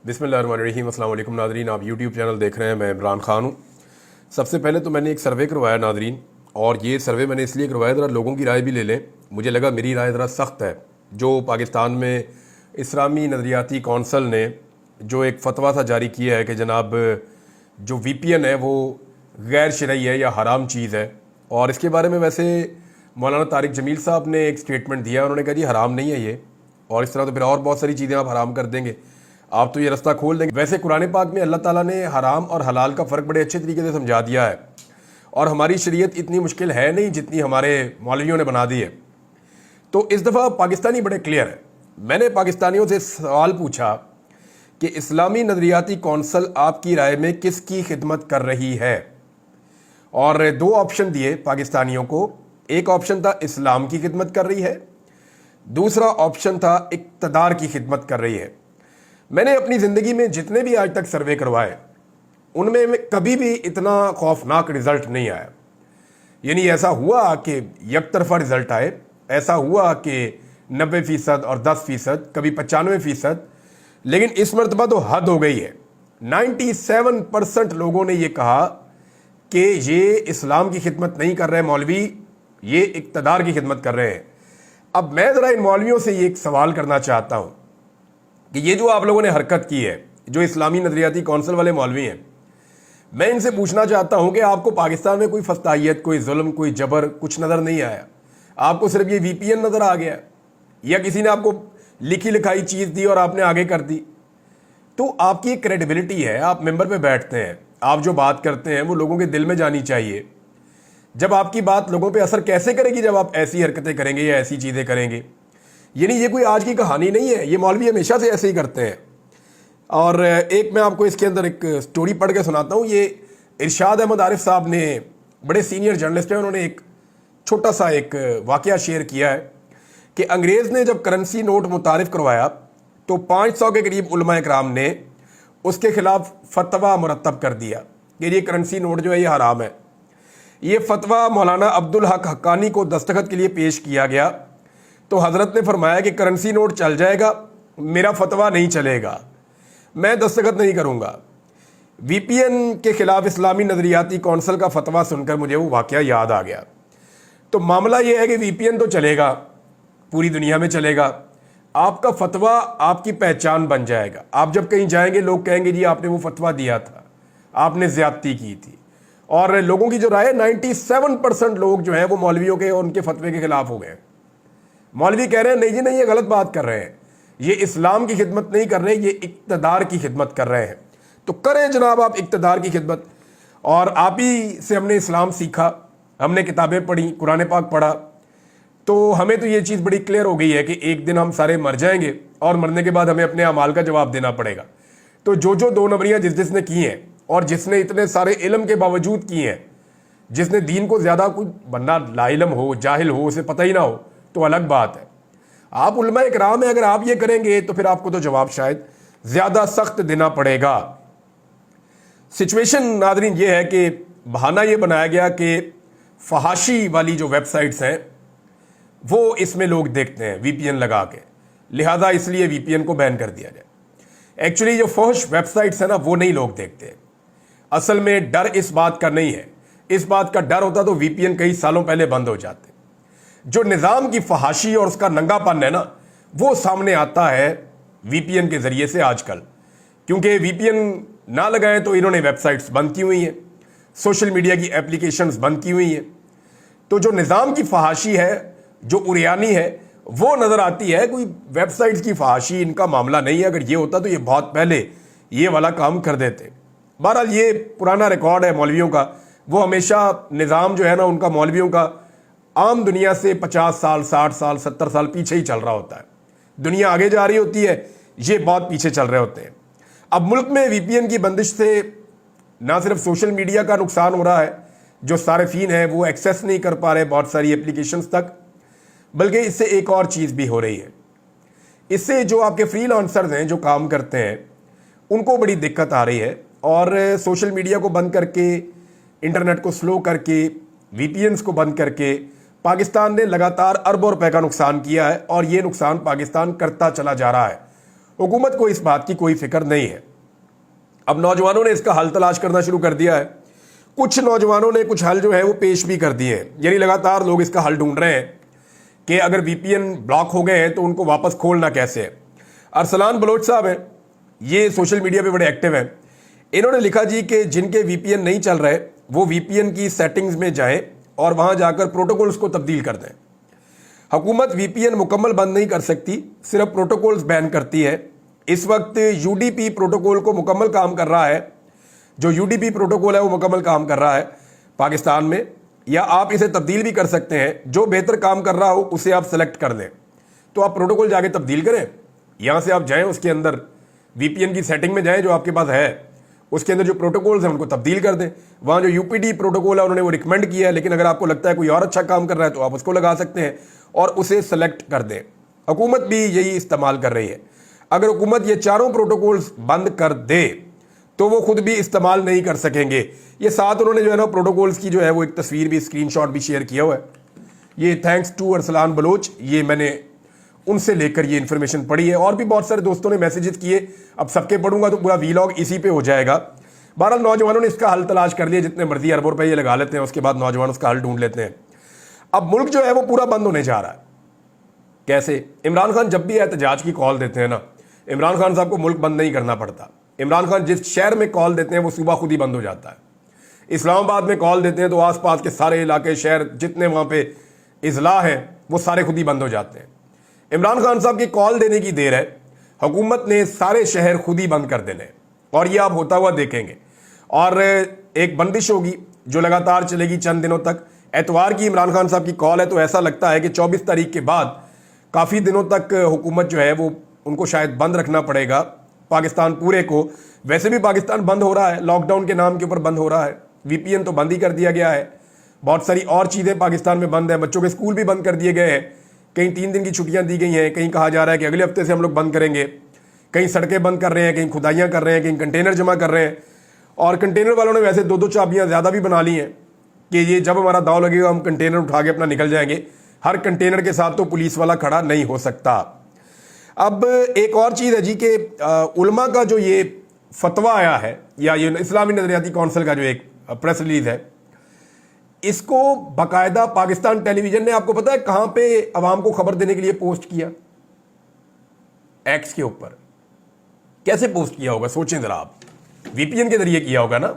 बिस्मिल्लाहिर्रहमानिर्रहीम। अस्सलाम वालेकुम नादरीन, आप यूट्यूब चैनल देख रहे हैं। मैं इमरान ख़ान हूँ। सबसे पहले तो मैंने एक सर्वे करवाया नादरीन, और ये सर्वे मैंने इसलिए करवाया ज़रा लोगों की राय भी ले लें। मुझे लगा मेरी राय ज़रा सख्त है। जो पाकिस्तान में इस्लामी नज़रियाती कौंसल ने जो एक फ़तवा सा जारी किया है कि जनाब जो VPN है वो गैर शरई है या हराम चीज़ है, और इसके बारे में वैसे मौलाना तारिक जमील साहब ने एक स्टेटमेंट दिया। उन्होंने कहा जी हराम नहीं है ये, और इस तरह तो फिर और बहुत सारी चीज़ें आप हराम कर देंगे, आप तो ये रास्ता खोल देंगे। वैसे कुरान पाक में अल्लाह ताला ने हराम और हलाल का फ़र्क बड़े अच्छे तरीके से समझा दिया है, और हमारी शरीयत इतनी मुश्किल है नहीं जितनी हमारे मौलवियों ने बना दी है। तो इस दफ़ा पाकिस्तानी बड़े क्लियर है। मैंने पाकिस्तानियों से सवाल पूछा कि इस्लामी नज़रियाती कौंसल आपकी राय में किसकी खिदमत कर रही है, और दो ऑप्शन दिए पाकिस्तानियों को। एक ऑप्शन था इस्लाम की खिदमत कर रही है, दूसरा ऑप्शन था इक़्तिदार की खिदमत कर रही है। मैंने अपनी ज़िंदगी में जितने भी आज तक सर्वे करवाए उनमें कभी भी इतना खौफनाक रिज़ल्ट नहीं आया। यानी ऐसा हुआ कि एक तरफा रिज़ल्ट आए, ऐसा हुआ कि 90% और 10%, कभी 95%, लेकिन इस मरतबा तो हद हो गई है। 97% लोगों ने ये कहा कि ये इस्लाम की खिदमत नहीं कर रहे मौलवी, ये इक़्तिदार की खिदमत कर रहे हैं। अब मैं ज़रा इन मौलवियों से ये एक सवाल करना चाहता हूँ कि ये जो आप लोगों ने हरकत की है, जो इस्लामी नज़रियाती कौंसल वाले मौलवी हैं, मैं इनसे पूछना चाहता हूँ कि आपको पाकिस्तान में कोई फस्ताहियत, कोई जुल्म, कोई जबर कुछ नज़र नहीं आया? आपको सिर्फ ये VPN नज़र आ गया, या किसी ने आपको लिखी लिखाई चीज़ दी और आपने आगे कर दी? तो आपकी एक क्रेडिबिलिटी है, आप मेंबर पे बैठते हैं, आप जो बात करते हैं वो लोगों के दिल में जानी चाहिए। जब आपकी बात लोगों पे असर कैसे करेगी जब आप ऐसी हरकतें करेंगे या ऐसी चीज़ें करेंगे? यानी ये कोई आज की कहानी नहीं है, ये मौलवी हमेशा से ऐसे ही करते हैं। और एक मैं आपको इसके अंदर एक स्टोरी पढ़ के सुनाता हूँ। ये इरशाद अहमद आरिफ साहब ने, बड़े सीनियर जर्नलिस्ट हैं, उन्होंने एक छोटा सा एक वाक़या शेयर किया है कि अंग्रेज़ ने जब करेंसी नोट मुतारिफ़ करवाया तो 500 के करीब उलमा इकराम ने उसके ख़िलाफ़ फतवा मुरतब कर दिया कि ये करेंसी नोट जो है ये हराम है। ये फतवा मौलाना अब्दुल हक हक्कानी को दस्तखत के लिए पेश किया गया, तो हज़रत ने फरमाया कि करेंसी नोट चल जाएगा, मेरा फतवा नहीं चलेगा, मैं दस्तखत नहीं करूँगा। VPN के ख़िलाफ़ इस्लामी नज़रियाती कौंसल का फतवा सुनकर मुझे वो वाक़या याद आ गया। तो मामला ये है कि VPN तो चलेगा, पूरी दुनिया में चलेगा, आपका फतवा आपकी पहचान बन जाएगा। आप जब कहीं जाएंगे लोग कहेंगे जी आपने वो फतवा दिया था, आपने ज़्यादती की थी। और लोगों की जो राय है, 97% लोग जो हैं वो मौलवियों के और उनके फतवे के ख़िलाफ़ हो गए। मौलवी कह रहे हैं नहीं जी नहीं, ये गलत बात कर रहे हैं, ये इस्लाम की खिदमत नहीं कर रहे, ये इक़्तिदार की खिदमत कर रहे हैं। तो करें जनाब आप इक़्तिदार की खिदमत। और आप ही से हमने इस्लाम सीखा, हमने किताबें पढ़ी, कुरान पाक पढ़ा, तो हमें तो ये चीज़ बड़ी क्लियर हो गई है कि एक दिन हम सारे मर जाएंगे और मरने के बाद हमें अपने अमाल का जवाब देना पड़ेगा। तो जो दो नंबरियाँ जिसने की हैं, और जिसने इतने सारे इल्म के बावजूद की हैं, जिसने दीन को ज़्यादा, कोई बंदा लाइलम हो, जाहिल हो, उसे पता ही ना हो तो अलग बात है। आप उलमा इकराम है, अगर आप ये करेंगे तो फिर आपको तो जवाब शायद ज़्यादा सख्त देना पड़ेगा। सिचुएशन नादरीन ये है कि बहाना ये बनाया गया कि फहाशी वाली जो वेबसाइट्स हैं वो इसमें लोग देखते हैं VPN लगा के, लिहाजा इसलिए VPN को बैन कर दिया जाए। एक्चुअली जो फहश वेबसाइट्स हैं ना वो नहीं लोग देखते। असल में डर इस बात का नहीं है, इस बात का डर होता तो VPN कई सालों पहले बंद हो जाते। जो निज़ाम की फहाशी और उसका नंगापन है ना, वो सामने आता है VPN के ज़रिए से आजकल। क्योंकि VPN ना लगाएं तो इन्होंने वेबसाइट्स बंद की हुई हैं, सोशल मीडिया की एप्लीकेशंस बंद की हुई हैं। तो जो निज़ाम की फहाशी है, जो उरियानी है, वो नज़र आती है। कोई वेबसाइट्स की फहाशी इनका मामला नहीं है। अगर ये होता तो ये बहुत पहले ये वाला काम कर देते। बहरहाल ये पुराना रिकॉर्ड है मौलवियों का, वो हमेशा निज़ाम जो है ना उनका, मौलवियों का आम दुनिया से 50 साल, 60 साल, 70 साल पीछे ही चल रहा होता है। दुनिया आगे जा रही होती है, ये बहुत पीछे चल रहे होते हैं। अब मुल्क में VPN की बंदिश से ना सिर्फ सोशल मीडिया का नुकसान हो रहा है, जो सारिफीन हैं वो एक्सेस नहीं कर पा रहे बहुत सारी एप्लीकेशंस तक, बल्कि इससे एक और चीज़ भी हो रही है। इससे जो आपके फ्रीलांसर्स हैं, जो काम करते हैं, उनको बड़ी दिक्कत आ रही है। और सोशल मीडिया को बंद करके, इंटरनेट को स्लो करके, VPNs को बंद करके पाकिस्तान ने लगातार अरबों रुपए का नुकसान किया है, और ये नुकसान पाकिस्तान करता चला जा रहा है। हुकूमत को इस बात की कोई फिक्र नहीं है। अब नौजवानों ने इसका हल तलाश करना शुरू कर दिया है। कुछ नौजवानों ने कुछ हल जो है वो पेश भी कर दिए हैं, यानी लगातार लोग इसका हल ढूंढ रहे हैं कि अगर वीपीएन ब्लॉक हो गए हैं तो उनको वापस खोलना कैसे है। अरसलान बलोच साहब हैं, ये सोशल मीडिया पे बड़े एक्टिव हैं। इन्होंने लिखा जी कि जिनके वीपीएन नहीं चल रहे वो वीपीएन की सेटिंग्स में जाएं और वहां जाकर प्रोटोकॉल्स को तब्दील कर दें। हुकूमत वीपीएन मुकम्मल बंद नहीं कर सकती, सिर्फ प्रोटोकॉल्स बैन करती है। इस वक्त यूडीपी प्रोटोकॉल को मुकम्मल काम कर रहा है, जो यूडीपी प्रोटोकॉल है वो मुकम्मल काम कर रहा है पाकिस्तान में, या आप इसे तब्दील भी कर सकते हैं। जो बेहतर काम कर रहा हो उसे आप सेलेक्ट कर दें, तो आप प्रोटोकॉल जाके तब्दील करें। यहाँ से आप जाएं, उसके अंदर वीपीएन की सेटिंग में जाएं जो आपके पास है, उसके अंदर जो प्रोटोकॉल्स हैं उनको तब्दील कर दें। वहाँ जो यूपीडी प्रोटोकॉल है उन्होंने वो रिकमेंड किया है, लेकिन अगर आपको लगता है कोई और अच्छा काम कर रहा है तो आप उसको लगा सकते हैं और उसे सेलेक्ट कर दें। हुकूमत भी यही इस्तेमाल कर रही है। अगर हुकूमत ये चारों प्रोटोकॉल्स बंद कर दे तो वो खुद भी इस्तेमाल नहीं कर सकेंगे। ये साथ उन्होंने जो है ना प्रोटोकॉल्स की जो है वो एक तस्वीर भी, स्क्रीनशॉट भी शेयर किया हुआ है। ये थैंक्स टू अरसलान बलोच, ये मैंने उनसे लेकर ये इन्फॉर्मेशन पढ़ी है। और भी बहुत सारे दोस्तों ने मैसेजेस किए, अब सबके पढ़ूंगा तो पूरा वीलॉग इसी पे हो जाएगा। बहरहाल नौजवानों ने इसका हल तलाश कर लिया, जितने मर्जी अरबों रुपए ये लगा लेते हैं, उसके बाद नौजवान उसका हल ढूंढ लेते हैं। अब मुल्क जो है वो पूरा बंद होने जा रहा है। कैसे? इमरान खान जब भी एहतजाज की कॉल देते हैं ना, इमरान खान साहब को मुल्क बंद नहीं करना पड़ता। इमरान खान जिस शहर में कॉल देते हैं वो सुबह खुद ही बंद हो जाता है। इस्लामाबाद में कॉल देते हैं तो आसपास के सारे इलाके, शहर जितने वहाँ पे इजला हैं वो सारे खुद ही बंद हो जाते हैं। इमरान खान साहब की कॉल देने की देर है, हुकूमत ने सारे शहर खुद ही बंद कर देने, और ये आप होता हुआ देखेंगे। और एक बंदिश होगी जो लगातार चलेगी चंद दिनों तक। एतवार की इमरान खान साहब की कॉल है, तो ऐसा लगता है कि 24 तारीख के बाद काफ़ी दिनों तक हुकूमत जो है वो उनको शायद बंद रखना पड़ेगा पाकिस्तान पूरे को। वैसे भी पाकिस्तान बंद हो रहा है, लॉकडाउन के नाम के ऊपर बंद हो रहा है। वीपीएन तो बंद ही कर दिया गया है, बहुत सारी और चीज़ें पाकिस्तान में बंद है। बच्चों के स्कूल भी बंद कर दिए गए हैं, कहीं 3 दिन की छुट्टियां दी गई हैं, कहीं कहा जा रहा है कि अगले हफ्ते से हम लोग बंद करेंगे। कहीं सड़कें बंद कर रहे हैं, कहीं खुदाइयाँ कर रहे हैं, कहीं कंटेनर जमा कर रहे हैं। और कंटेनर वालों ने वैसे 2-2 चाबियाँ ज़्यादा भी बना ली हैं कि ये जब हमारा दाव लगेगा हम कंटेनर उठा के अपना निकल जाएंगे। हर कंटेनर के साथ तो पुलिस वाला खड़ा नहीं हो सकता। अब एक और चीज़ है जी कि उलमा का जो ये फतवा आया है, या ये इस्लामी नज़रियाती कौंसिल का जो एक प्रेस रिलीज है, इसको बाकायदा पाकिस्तान टेलीविजन ने, आपको पता है कहां पे अवाम को खबर देने के लिए पोस्ट किया? एक्स के ऊपर। कैसे पोस्ट किया होगा सोचें जरा आप, वीपीएन के जरिए किया होगा ना।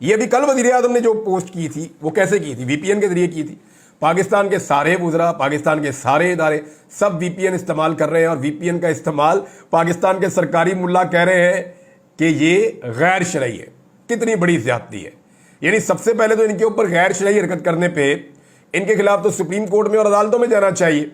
ये अभी कल वज़ीर आज़म ने जो पोस्ट की थी वो कैसे की थी? वीपीएन के जरिए की थी। पाकिस्तान के सारे वुज़रा, पाकिस्तान के सारे इदारे सब वीपीएन इस्तेमाल कर रहे हैं, और वीपीएन का इस्तेमाल पाकिस्तान के सरकारी मुल्ला कह रहे हैं कि ये गैर शरई है। कितनी बड़ी ज़्यादती है। यानी सबसे पहले तो इनके ऊपर गैर शरई हरकत करने पे इनके खिलाफ तो सुप्रीम कोर्ट में और अदालतों में जाना चाहिए,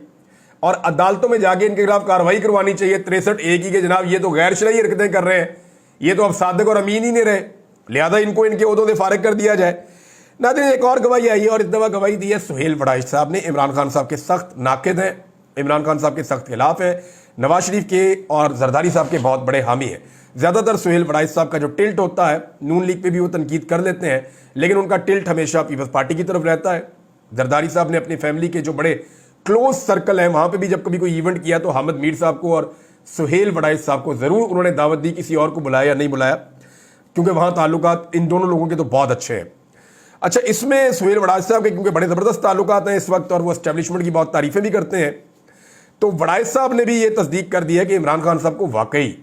और अदालतों में जाके इनके खिलाफ कार्रवाई करवानी चाहिए 63A की कि जनाब ये तो गैर शरई हरकतें कर रहे हैं, ये तो अब सादिक और अमीन ही नहीं रहे, लिहाजा इनको इनके ओहदों से फारिग कर दिया जाए। नाज़रीन, एक और गवाही आई है, और इस दफ़ा गवाही दी है सुहेल वड़ाइश साहब ने। इमरान खान साहब के सख्त नाक़िद हैं, इमरान खान साहब के सख्त खिलाफ हैं, नवाज शरीफ के और जरदारी साहब के बहुत बड़े हामी हैं। ज़्यादातर सुहेल वड़ाइश साहब का जो टिल्ट होता है, नून लीग पे भी वो तनकीद कर लेते हैं, लेकिन उनका टिल्ट हमेशा पीपल्स पार्टी की तरफ रहता है। जरदारी साहब ने अपनी फैमिली के जो बड़े क्लोज सर्कल हैं वहाँ पे भी जब कभी कोई इवेंट किया तो हामिद मीर साहब को और सुहेल वड़ाइश साहब को ज़रूर उन्होंने दावत दी, किसी और को बुलाया या नहीं बुलाया, क्योंकि वहाँ ताल्लुकात इन दोनों लोगों के तो बहुत अच्छे हैं। अच्छा, इसमें सुहेल वड़ाइश साहब के क्योंकि बड़े ज़बरदस्त ताल्लुकात हैं इस वक्त, और वो एस्टेब्लिशमेंट की बहुत तारीफ़ें भी करते हैं, तो वड़ाइश साहब ने भी ये तस्दीक कर दी है कि इमरान खान साहब को वाकई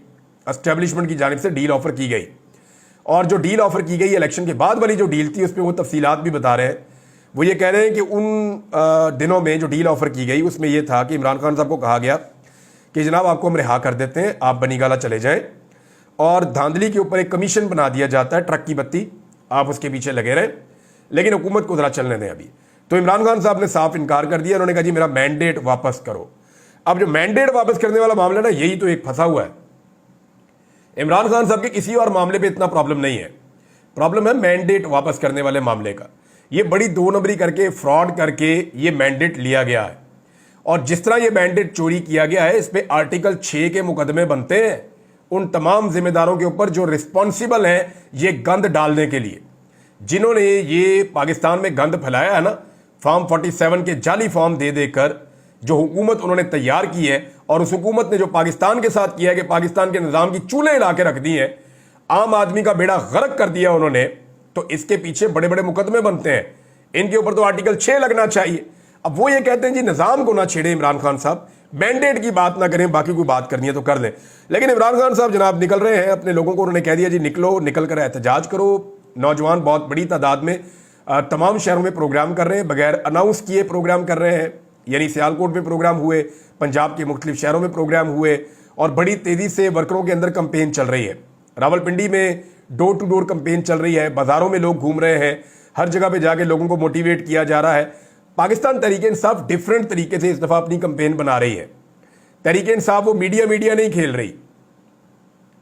एस्टेब्लिशमेंट की जानिब से डील ऑफर की गई, और जो डील ऑफर की गई इलेक्शन के बाद वाली जो डील थी उसमें वो तफसीलात भी बता रहे हैं। वो ये कह रहे हैं कि उन दिनों में जो डील ऑफर की गई उसमें ये था कि इमरान खान साहब को कहा गया कि जनाब आपको हम रिहा कर देते हैं, आप बनीगाला चले जाएं, और धांधली के ऊपर एक कमीशन बना दिया जाता है, ट्रक की बत्ती, आप उसके पीछे लगे रहें, लेकिन हुकूमत को ज़रा चलने दें अभी। तो इमरान खान साहब ने साफ इनकार कर दिया, उन्होंने कहा जी मेरा मैंडेट वापस करो। अब जो मैंडेट वापस करने वाला मामला ना, यही तो एक फंसा हुआ है। इमरान खान साहब के किसी और मामले पे इतना प्रॉब्लम नहीं है, प्रॉब्लम है मैंडेट वापस करने वाले मामले का। ये बड़ी 2 नंबरी करके, फ्रॉड करके ये मैंडेट लिया गया है, और जिस तरह ये मैंडेट चोरी किया गया है इस पे आर्टिकल 6 के मुकदमे बनते हैं उन तमाम जिम्मेदारों के ऊपर जो रिस्पॉन्सिबल हैं ये गंद डालने के लिए, जिन्होंने ये पाकिस्तान में गंद फैलाया है ना, फॉर्म 47 के जाली फॉर्म दे देकर جو حکومت انہوں نے تیار کی ہے اور اس حکومت نے جو پاکستان کے ساتھ کیا ہے کہ پاکستان کے نظام کی چولہے ہلا کے رکھ دی ہیں, عام آدمی کا بیڑا غرق کر دیا انہوں نے, تو اس کے پیچھے بڑے بڑے مقدمے بنتے ہیں. ان کے اوپر تو آرٹیکل 6 لگنا چاہیے. اب وہ یہ کہتے ہیں جی نظام کو نہ چھیڑے عمران خان صاحب, مینڈیٹ کی بات نہ کریں, باقی کوئی بات کرنی ہے تو کر لیں. لیکن عمران خان صاحب جناب نکل رہے ہیں, اپنے لوگوں کو انہوں نے کہہ دیا جی نکلو, نکل کر احتجاج کرو. نوجوان بہت بڑی تعداد میں تمام شہروں میں پروگرام کر رہے ہیں, بغیر اناؤنس کیے پروگرام کر رہے ہیں. یعنی سیالکوٹ میں پروگرام ہوئے, پنجاب کے مختلف شہروں میں پروگرام ہوئے, اور بڑی تیزی سے ورکروں کے اندر کمپین چل رہی ہے. راولپنڈی میں ڈور ٹو ڈور کمپین چل رہی ہے, بازاروں میں لوگ گھوم رہے ہیں, ہر جگہ پہ جا کے لوگوں کو موٹیویٹ کیا جا رہا ہے. پاکستان تحریک انصاف ڈیفرنٹ طریقے سے اس دفعہ اپنی کمپین بنا رہی ہے. تحریک انصاف وہ میڈیا نہیں کھیل رہی,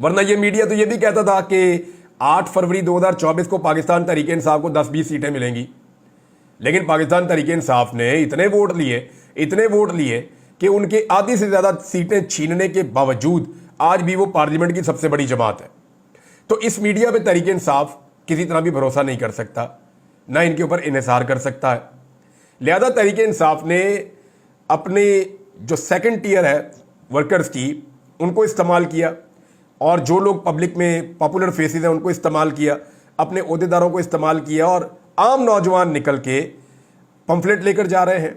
ورنہ یہ میڈیا تو یہ بھی کہتا تھا کہ 8 فروری 2024 کو پاکستان تحریک انصاف کو 10-20 سیٹیں ملیں گی. لیکن پاکستان تحریک انصاف نے اتنے ووٹ لیے کہ ان کے آدھی سے زیادہ سیٹیں چھیننے کے باوجود آج بھی وہ پارلیمنٹ کی سب سے بڑی جماعت ہے. تو اس میڈیا پہ تحریک انصاف کسی طرح بھی بھروسہ نہیں کر سکتا, نہ ان کے اوپر انحصار کر سکتا ہے. لہذا تحریک انصاف نے اپنے جو سیکنڈ ٹیئر ہے ورکرز کی, ان کو استعمال کیا, اور جو لوگ پبلک میں پاپولر فیسز ہیں ان کو استعمال کیا, اپنے عہدیداروں کو استعمال کیا, اور عام نوجوان نکل کے پمفلٹ لے کر جا رہے ہیں,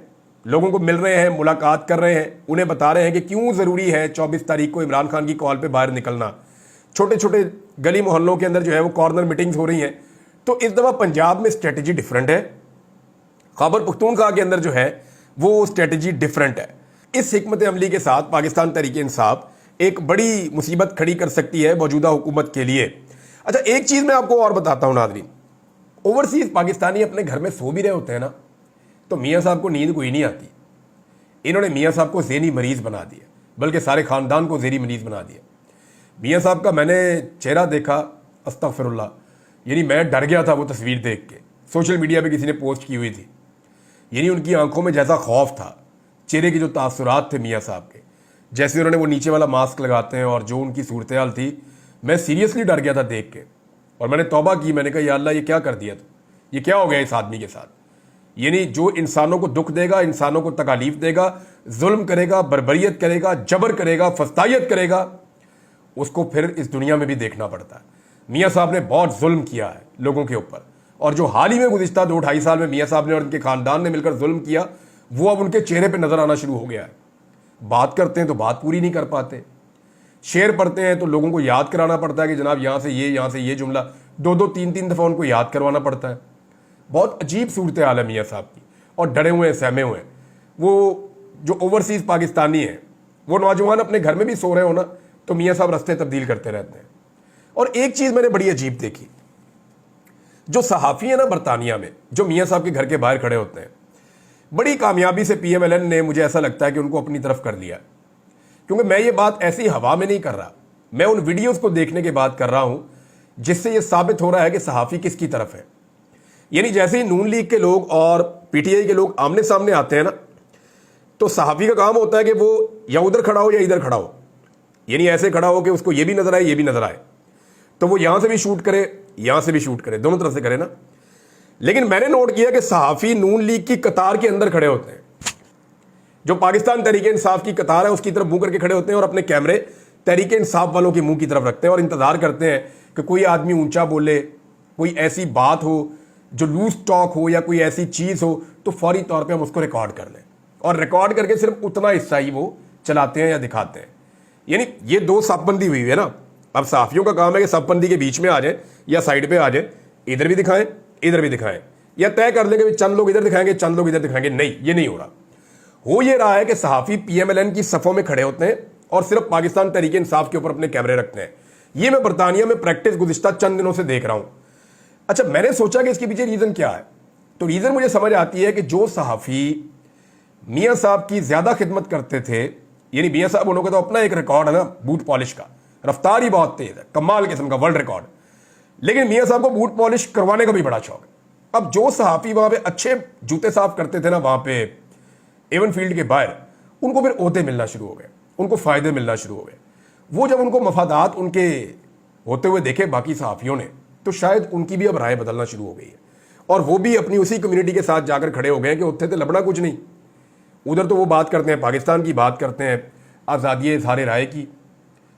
لوگوں کو مل رہے ہیں, ملاقات کر رہے ہیں, انہیں بتا رہے ہیں کہ کیوں ضروری ہے 24 تاریخ کو عمران خان کی کال پہ باہر نکلنا. چھوٹے چھوٹے گلی محلوں کے اندر جو ہے وہ کارنر میٹنگز ہو رہی ہیں. تو اس دفعہ پنجاب میں اسٹریٹجی ڈیفرنٹ ہے, خیبر پختونخوا کے اندر جو ہے وہ اسٹریٹجی ڈیفرنٹ ہے. اس حکمت عملی کے ساتھ پاکستان تحریک انصاف ایک بڑی مصیبت کھڑی کر سکتی ہے موجودہ حکومت کے لیے. اچھا ایک چیز میں آپ کو اور بتاتا ہوں ناظرین, اوورسیز پاکستانی اپنے گھر میں سو بھی رہے ہوتے ہیں نا, تو میاں صاحب کو نیند کوئی نہیں آتی. انہوں نے میاں صاحب کو ذہنی مریض بنا دیا, بلکہ سارے خاندان کو ذہنی مریض بنا دیا. میاں صاحب کا میں نے چہرہ دیکھا, استغفر اللہ, یعنی میں ڈر گیا تھا وہ تصویر دیکھ کے. سوشل میڈیا پہ کسی نے پوسٹ کی ہوئی تھی, یعنی ان کی آنکھوں میں جیسا خوف تھا, چہرے کے جو تاثرات تھے میاں صاحب کے, جیسے انہوں نے وہ نیچے والا ماسک لگاتے ہیں, اور جو ان کی صورتحال تھی, میں سیریسلی ڈر گیا تھا دیکھ کے. اور میں نے توبہ کی, میں نے کہا یا اللہ یہ کیا کر دیا تو, یہ کیا ہو گیا اس آدمی کے ساتھ. یعنی جو انسانوں کو دکھ دے گا, انسانوں کو تکالیف دے گا, ظلم کرے گا, بربریت کرے گا, جبر کرے گا, فسطائیت کرے گا, اس کو پھر اس دنیا میں بھی دیکھنا پڑتا ہے. میاں صاحب نے بہت ظلم کیا ہے لوگوں کے اوپر, اور جو حال ہی میں گزشتہ 2-2.5 سال میں میاں صاحب نے اور ان کے خاندان نے مل کر ظلم کیا, وہ اب ان کے چہرے پہ نظر آنا شروع ہو گیا ہے. بات کرتے ہیں تو بات پوری نہیں کر پاتے, شعر پڑھتے ہیں تو لوگوں کو یاد کرانا پڑتا ہے کہ جناب یہاں سے یہ جملہ 2-3 دفعہ ان کو یاد کروانا پڑتا ہے. بہت عجیب صورتحال ہے میاں صاحب کی, اور ڈرے ہوئے ہیں, سہمے ہوئے ہیں. وہ جو اوورسیز پاکستانی ہیں, وہ نوجوان اپنے گھر میں بھی سو رہے ہو نا, تو میاں صاحب رستے تبدیل کرتے رہتے ہیں. اور ایک چیز میں نے بڑی عجیب دیکھی, جو صحافی ہیں نا برطانیہ میں, جو میاں صاحب کے گھر کے باہر کھڑے ہوتے ہیں, بڑی کامیابی سے پی ایم ایل این نے, مجھے ایسا لگتا ہے کہ ان کو اپنی طرف کر لیا. کیونکہ میں یہ بات ایسی ہوا میں نہیں کر رہا, میں ان ویڈیوز کو دیکھنے کے بعد کر رہا ہوں جس سے یہ ثابت ہو رہا ہے کہ صحافی کس کی طرف ہے. یعنی جیسے ہی نون لیگ کے لوگ اور پی ٹی آئی کے لوگ آمنے سامنے آتے ہیں نا, تو صحافی کا کام ہوتا ہے کہ وہ یا ادھر کھڑا ہو یا ادھر کھڑا ہو, یعنی ایسے کھڑا ہو کہ اس کو یہ بھی نظر آئے, یہ بھی نظر آئے, تو وہ یہاں سے بھی شوٹ کرے, یہاں سے بھی شوٹ کرے, دونوں طرف سے کرے نا. لیکن میں نے نوٹ کیا کہ صحافی نون لیگ کی قطار کے اندر کھڑے ہوتے ہیں, جو پاکستان تحریک انصاف کی قطار ہے اس کی طرف منہ کر کے کھڑے ہوتے ہیں, اور اپنے کیمرے تحریک انصاف والوں کے منہ کی طرف رکھتے ہیں, اور انتظار کرتے ہیں کہ کوئی آدمی اونچا بولے, کوئی ایسی بات ہو جو لوز ٹاک ہو یا کوئی ایسی چیز ہو, تو فوری طور پہ ہم اس کو ریکارڈ کر لیں, اور ریکارڈ کر کے صرف اتنا حصہ ہی وہ چلاتے ہیں یا دکھاتے ہیں. یعنی یہ 2 صف بندی ہوئی ہے نا. اب صحافیوں کا کام ہے کہ صف بندی کے بیچ میں آ جائیں یا سائڈ پہ آ جائیں, ادھر بھی دکھائیں ادھر بھی دکھائیں, یا طے کر لیں کہ چند لوگ ادھر دکھائیں گے چند لوگ ادھر دکھائیں گے. نہیں, یہ نہیں ہو رہا. ہو یہ رہا ہے کہ صحافی پی ایم ایل این کی صفوں میں کھڑے ہوتے ہیں اور صرف پاکستان تحریک انصاف کے اوپر اپنے کیمرے رکھتے ہیں. یہ میں برطانیہ میں پریکٹس گزشتہ چند دنوں سے دیکھ رہا ہوں. اچھا میں نے سوچا کہ اس کے پیچھے ریزن کیا ہے, تو ریزن مجھے سمجھ آتی ہے کہ جو صحافی میاں صاحب کی زیادہ خدمت کرتے تھے, یعنی میاں صاحب انہوں کا تو اپنا ایک ریکارڈ ہے نا بوٹ پالش کا, رفتار ہی بہت تیز ہے, کمال قسم کا ورلڈ ریکارڈ, لیکن میاں صاحب کو بوٹ پالش کروانے کا بھی بڑا شوق ہے. اب جو صحافی وہاں پہ اچھے جوتے صاف کرتے تھے نا وہاں پہ ایون فیلڈ کے باہر, ان کو پھر عہدے ملنا شروع ہو گئے, ان کو فائدے ملنا شروع ہو گئے. وہ جب ان کو مفادات ان کے ہوتے ہوئے دیکھے باقی صحافیوں نے, تو شاید ان کی بھی اب رائے بدلنا شروع ہو گئی ہے, اور وہ بھی اپنی اسی کمیونٹی کے ساتھ جا کر کھڑے ہو گئے کہ اتنے تو لبنا کچھ نہیں, ادھر تو وہ بات کرتے ہیں پاکستان کی، بات کرتے ہیں آزادی اظہار رائے کی،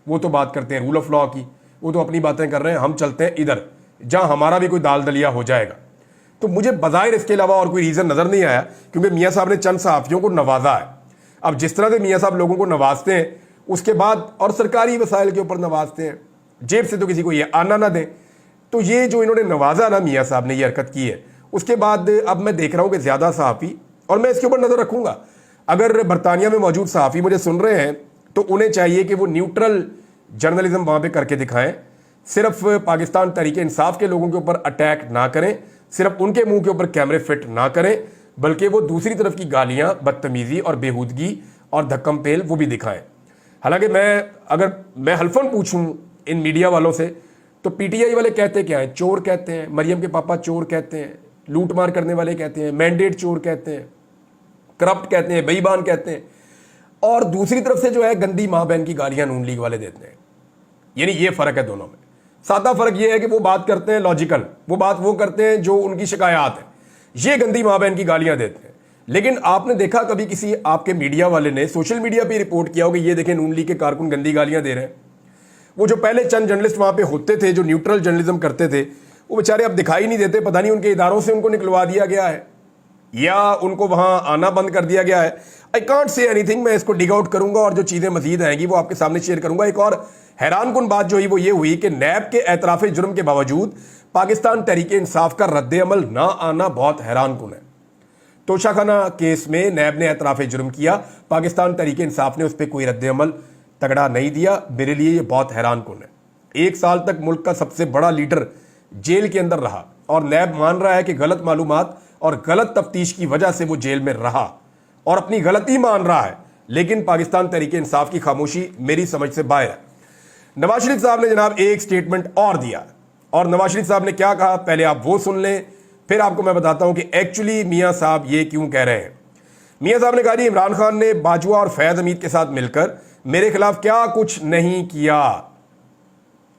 وہ تو بات کرتے ہیں رول آف لا کی، وہ تو اپنی باتیں کر رہے ہیں. ہم چلتے ہیں ادھر جہاں ہمارا بھی کوئی دال دلیا ہو جائے گا. تو مجھے بظاہر اس کے علاوہ اور کوئی ریزن نظر نہیں آیا، کیونکہ میاں صاحب نے چند صحافیوں کو نوازا ہے. اب جس طرح سے میاں صاحب لوگوں کو نوازتے ہیں اس کے بعد اور سرکاری وسائل کے اوپر نوازتے ہیں، جیب سے تو کسی کو یہ آنا نہ دیں. تو یہ جو انہوں نے نوازا نا میاں صاحب نے یہ حرکت کی ہے، اس کے بعد اب میں دیکھ رہا ہوں کہ زیادہ صحافی، اور میں اس کے اوپر نظر رکھوں گا، اگر برطانیہ میں موجود صحافی مجھے سن رہے ہیں تو انہیں چاہیے کہ وہ نیوٹرل جرنلزم وہاں پہ کر کے دکھائیں، صرف پاکستان تحریک انصاف کے لوگوں کے اوپر اٹیک نہ کریں، صرف ان کے منہ کے اوپر کیمرے فٹ نہ کریں، بلکہ وہ دوسری طرف کی گالیاں، بدتمیزی اور بےہودگی اور دھکم پیل وہ بھی دکھائیں. حالانکہ اگر میں حلفاً پوچھوں ان میڈیا والوں سے تو پی ٹی آئی والے کہتے کیا ہیں؟ چور کہتے ہیں، مریم کے پاپا چور کہتے ہیں، لوٹ مار کرنے والے کہتے ہیں، مینڈیٹ چور کہتے ہیں، کرپٹ کہتے ہیں، بے ایمان کہتے ہیں، اور دوسری طرف سے جو ہے گندی ماں بہن کی گالیاں نون لیگ والے دیتے ہیں. یعنی یہ فرق ہے دونوں میں. سادہ فرق یہ ہے کہ وہ بات کرتے ہیں لاجیکل، وہ بات وہ کرتے ہیں جو ان کی شکایات ہیں، یہ گندی ماں بہن کی گالیاں دیتے ہیں. لیکن آپ نے دیکھا کبھی کسی آپ کے میڈیا والے نے سوشل میڈیا پہ رپورٹ کیا ہو کہ یہ دیکھیں نون لیگ کے کارکن گندی گالیاں دے رہے ہیں؟ وہ جو پہلے چند جرنلسٹ وہاں پہ ہوتے تھے جو نیوٹرل جرنلزم کرتے تھے، وہ بیچارے اب دکھائی نہیں دیتے. پتہ نہیں ان کے اداروں سے ان کو نکلوا دیا گیا ہے یا ان کو وہاں آنا بند کر دیا گیا ہے. I can't say any thing. میں اس کو ڈگ آؤٹ کروں گا اور جو چیزیں مزید آئیں گی وہ آپ کے سامنے شیئر کروں گا. ایک اور حیران کن بات جو ہوئی وہ یہ ہوئی کہ نیب کے اعتراف جرم کے باوجود پاکستان تحریک انصاف کا رد عمل نہ آنا بہت حیران کن ہے. توشہ خانہ کیس میں نیب نے اعتراف جرم کیا، پاکستان تحریک انصاف نے اس پہ کوئی رد عمل تگڑا نہیں دیا. میرے لیے یہ بہت حیران کن ہے. 1 سال تک ملک کا سب سے بڑا لیڈر جیل کے اندر رہا اور نیب مان رہا ہے کہ غلط معلومات اور غلط تفتیش کی وجہ سے وہ جیل میں رہا اور اپنی غلطی مان رہا ہے، لیکن پاکستان تحریک انصاف کی خاموشی میری سمجھ سے باہر ہے. نواز شریف صاحب نے جناب ایک سٹیٹمنٹ اور دیا، اور نواز شریف صاحب نے کیا کہا پہلے آپ وہ سن لیں، پھر آپ کو میں بتاتا ہوں کہ ایکچولی میاں صاحب یہ کیوں کہہ رہے ہیں. میاں صاحب نے کہا جی عمران خان نے باجوہ اور فیض حمید کے ساتھ مل کر میرے خلاف کیا کچھ نہیں کیا.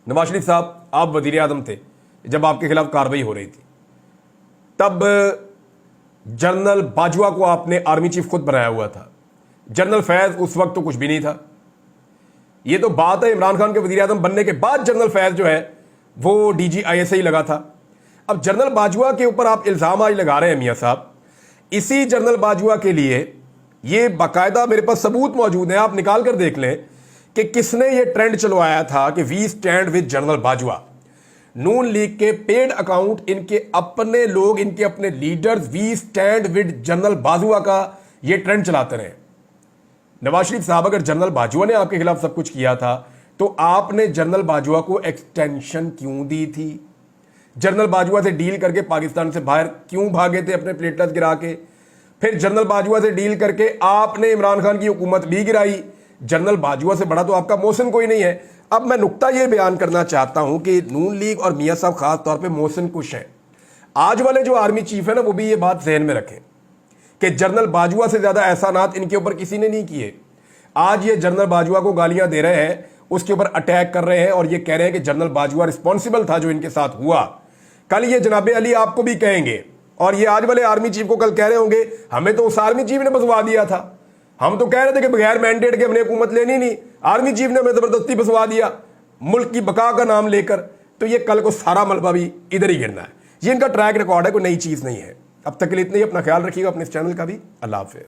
نواز شریف صاحب آپ وزیر اعظم تھے جب آپ کے خلاف کارروائی ہو رہی تھی، تب جنرل باجوہ کو آپ نے آرمی چیف خود بنایا ہوا تھا. جنرل فیض اس وقت تو کچھ بھی نہیں تھا. یہ تو بات ہے عمران خان کے وزیر اعظم بننے کے بعد جنرل فیض جو ہے وہ D G I S I لگا تھا. اب جنرل باجوہ کے اوپر آپ الزام آج لگا رہے ہیں میاں صاحب. اسی جنرل باجوہ کے لیے یہ باقاعدہ میرے پاس ثبوت موجود ہیں، آپ نکال کر دیکھ لیں کہ کس نے یہ ٹرینڈ چلوایا تھا کہ we stand with general Bajwa. Noon League کے پیڈ اکاؤنٹ، ان کے اپنے لوگ، ان کے اپنے leaders we stand with general Bajwa کا یہ ٹرینڈ چلاتے رہے. نواز شریف صاحب اگر جنرل باجوہ نے آپ کے خلاف سب کچھ کیا تھا تو آپ نے جنرل باجوہ کو ایکسٹینشن کیوں دی تھی؟ جنرل باجوہ سے ڈیل کر کے پاکستان سے باہر کیوں بھاگے تھے اپنے پلیٹلس گرا کے؟ پھر جنرل باجوہ سے ڈیل کر کے آپ نے عمران خان کی حکومت بھی گرائی. جنرل باجوہ سے بڑا تو آپ کا محسن کوئی نہیں ہے. اب میں نقطہ یہ بیان کرنا چاہتا ہوں کہ نون لیگ اور میاں صاحب خاص طور پہ محسن کش ہیں. آج والے جو آرمی چیف ہیں نا وہ بھی یہ بات ذہن میں رکھیں کہ جنرل باجوہ سے زیادہ احسانات ان کے اوپر کسی نے نہیں کیے. آج یہ جنرل باجوہ کو گالیاں دے رہے ہیں، اس کے اوپر اٹیک کر رہے ہیں اور یہ کہہ رہے ہیں کہ جنرل باجوہ رسپانسبل تھا جو ان کے ساتھ ہوا. کل یہ جناب علی آپ کو بھی کہیں گے اور یہ آج والے آرمی چیف کو کل کہہ رہے ہوں گے ہمیں تو اس آرمی چیف نے بسوا دیا تھا، ہم تو کہہ رہے تھے کہ بغیر مینڈیٹ کے ہم نے حکومت لینی نہیں، آرمی چیف نے ہمیں زبردستی بسوا دیا ملک کی بقا کا نام لے کر. تو یہ کل کو سارا ملبہ بھی ادھر ہی گرنا ہے. یہ ان کا ٹریک ریکارڈ ہے، کوئی نئی چیز نہیں ہے. اب تک کے لیے اتنا ہی. اپنا خیال رکھیے گا، اپنے اس چینل کا بھی. اللہ حافظ.